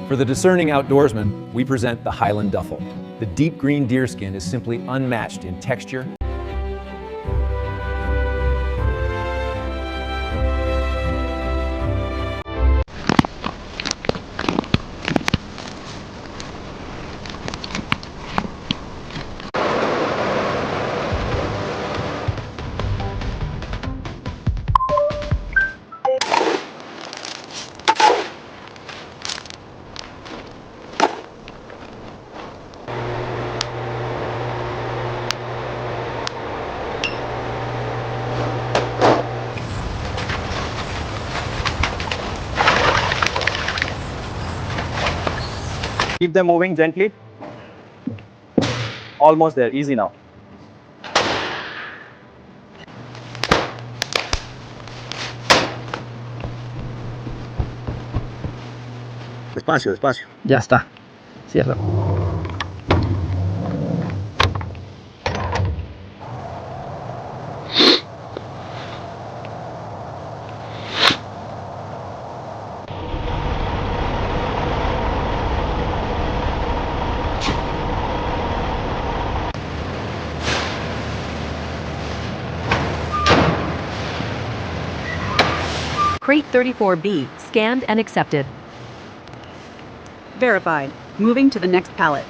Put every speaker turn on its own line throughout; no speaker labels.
For the discerning outdoorsman, we present the Highland Duffel. The deep green deerskin is simply unmatched in texture.
Keep them moving gently. Almost there, easy now.
Despacio, despacio.
Ya está. Cierra.
Crate 34B, scanned and accepted.
Verified. Moving to the next pallet.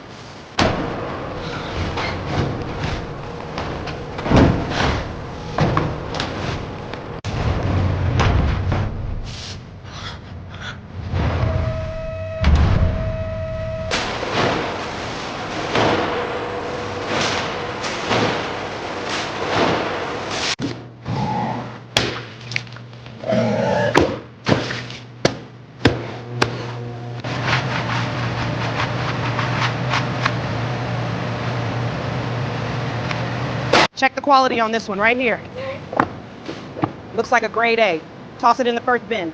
Check the quality on this one right here. Looks like a grade A. Toss it in the first bin.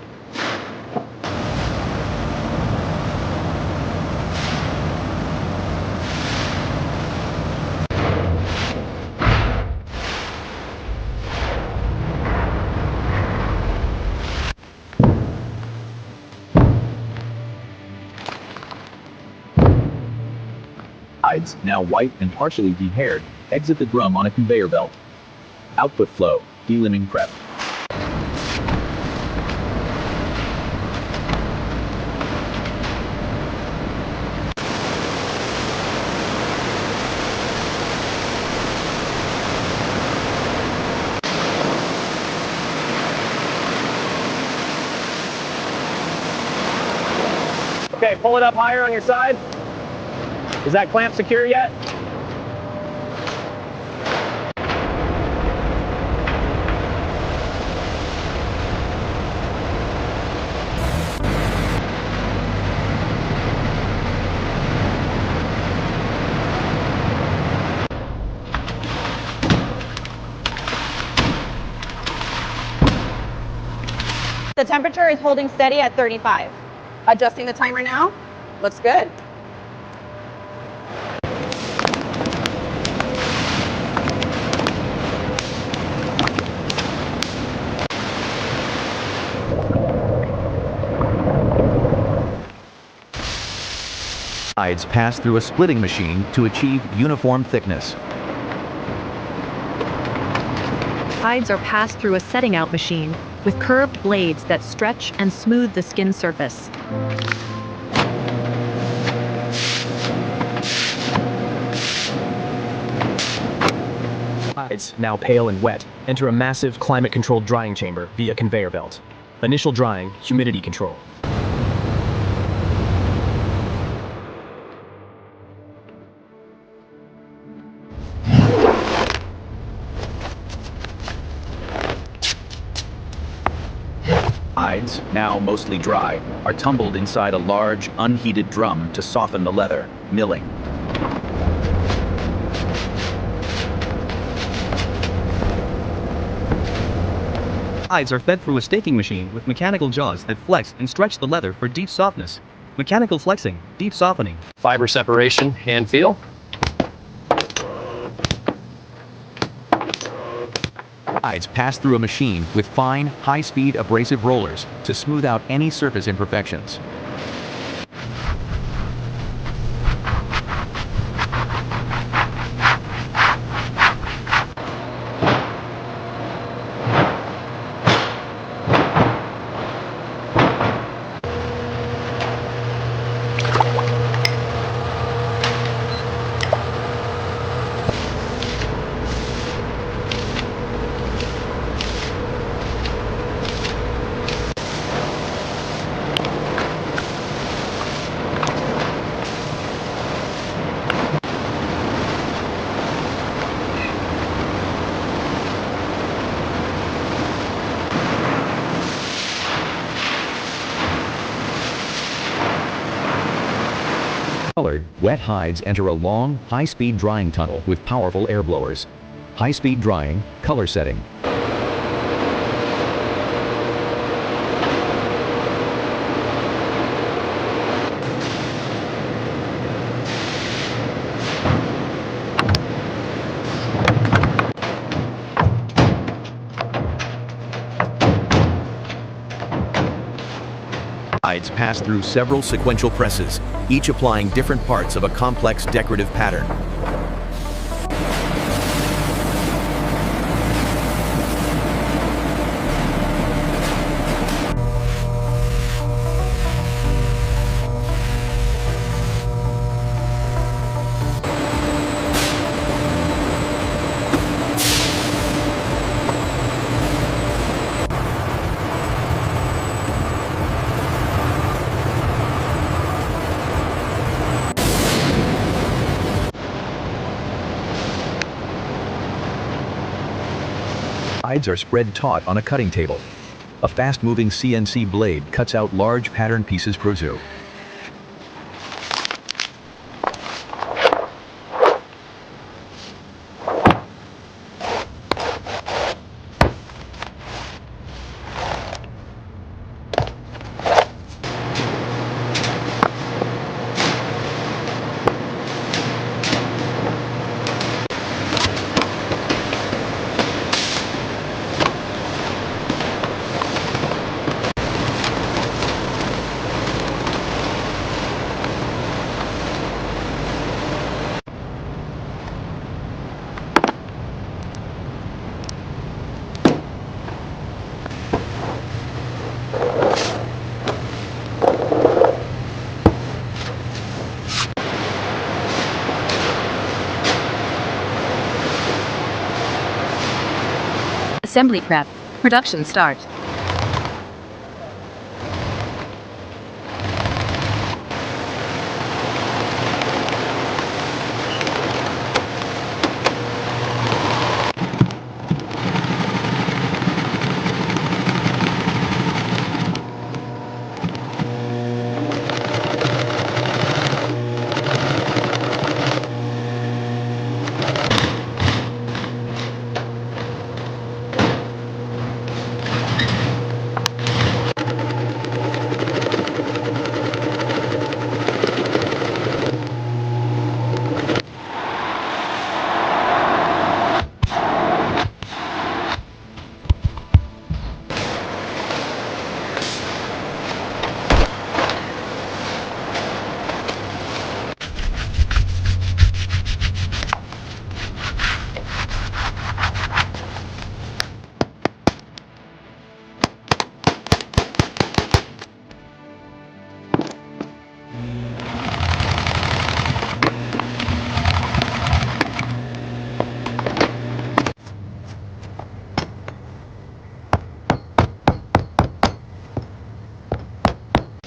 Hides, now white and partially dehaired, exit the drum on a conveyor belt. Output flow, delimbing prep.
Okay, pull it up higher on your side. Is that clamp secure yet?
The temperature is holding steady at 35. Adjusting the timer now. Looks good.
Hides pass through a splitting machine to achieve uniform thickness.
Hides are passed through a setting out machine with curved blades that stretch and smooth the skin surface.
Hides, now pale and wet, enter a massive climate-controlled drying chamber via conveyor belt. Initial drying, humidity control.
Hides, now mostly dry, are tumbled inside a large, unheated drum to soften the leather, milling.
Hides are fed through a staking machine with mechanical jaws that flex and stretch the leather for deep softness. Mechanical flexing, deep softening.
Fiber separation, hand feel.
Hides pass through a machine with fine, high-speed abrasive rollers to smooth out any surface imperfections. Colored, wet hides enter a long, high-speed drying tunnel with powerful air blowers. High-speed drying, color setting. Hides pass through several sequential presses, each applying different parts of a complex decorative pattern. Hides are spread taut on a cutting table. A fast-moving CNC blade cuts out large pattern pieces prosciutto.
Assembly prep. Production start.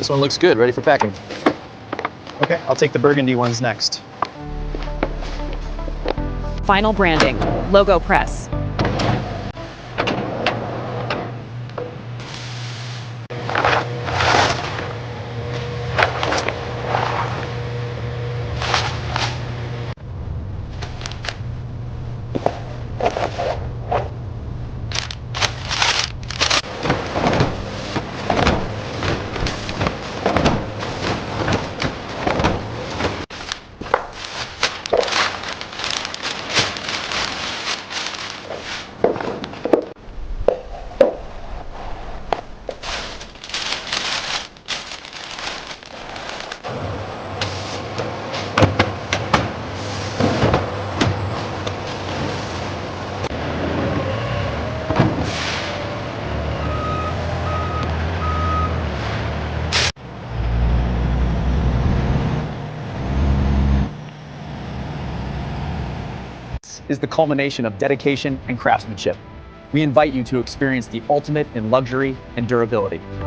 This one looks good, ready for packing.
Okay, I'll take the burgundy ones next.
Final branding. Logo press.
Is the culmination of dedication and craftsmanship. We invite you to experience the ultimate in luxury and durability.